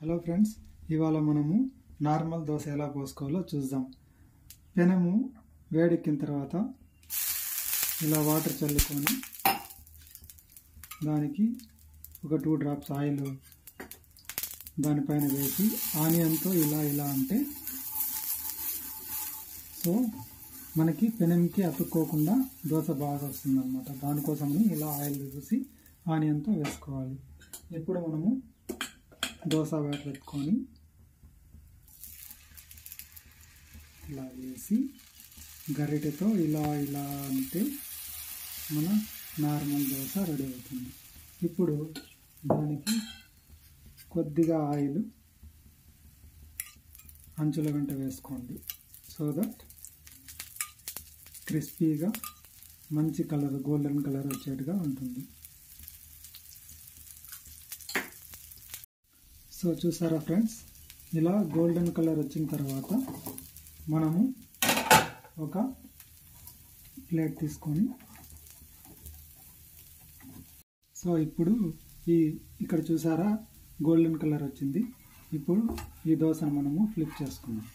Hello friends, ఇవాళ మనము normal dosa ఎలా పోసుకోవాలో చూద్దాం. పెనము వేడెక్కిన తర్వాత ఇలా వాటర్ చల్లుకొని దానికి ఒక 2 డ్రాప్స్ ఆయిల్ దానిపైన వేసి ఆనియన్తో ఇలా అంటే సో మనకి పెనంకి అతుక్కోకుండా దోశ బాగా వస్తుంది అన్నమాట. దానికోసమని ఇలా ఆయిల్ వేసి ఆనియన్తో వేసుకోవాలి. ఇప్పుడు మనము దోశ బ్యాటర్ ఎత్తుకొని ఇలా వేసి గరిటెతో ఇలా అంటే మన నార్మల్ దోశ రెడీ అవుతుంది. ఇప్పుడు దానికి కొద్దిగా ఆయిల్ అంచుల వెంట వేసుకోండి, సో దట్ క్రిస్పీగా మంచి కలర్ గోల్డెన్ కలర్ వచ్చేట్టుగా ఉంటుంది. సో చూసారా ఫ్రెండ్స్, ఇలా గోల్డెన్ కలర్ వచ్చిన తర్వాత మనము ఒక ప్లేట్ తీసుకొని సో ఇప్పుడు ఇక్కడ చూసారా గోల్డెన్ కలర్ వచ్చింది. ఇప్పుడు ఈ దోశను మనము ఫ్లిప్ చేసుకుందాం.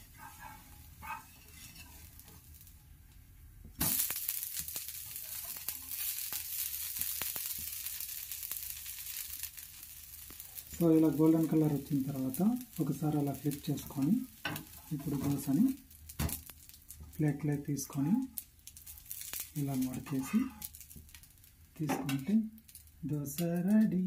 సో ఇలా గోల్డెన్ కలర్ వచ్చిన తర్వాత ఒకసారి అలా ఫ్లిప్ చేసుకొని ఇప్పుడు దోశని ప్లేట్లో తీసుకొని ఇలా మడకేసి తీసుకుంటే దోశ రెడీ.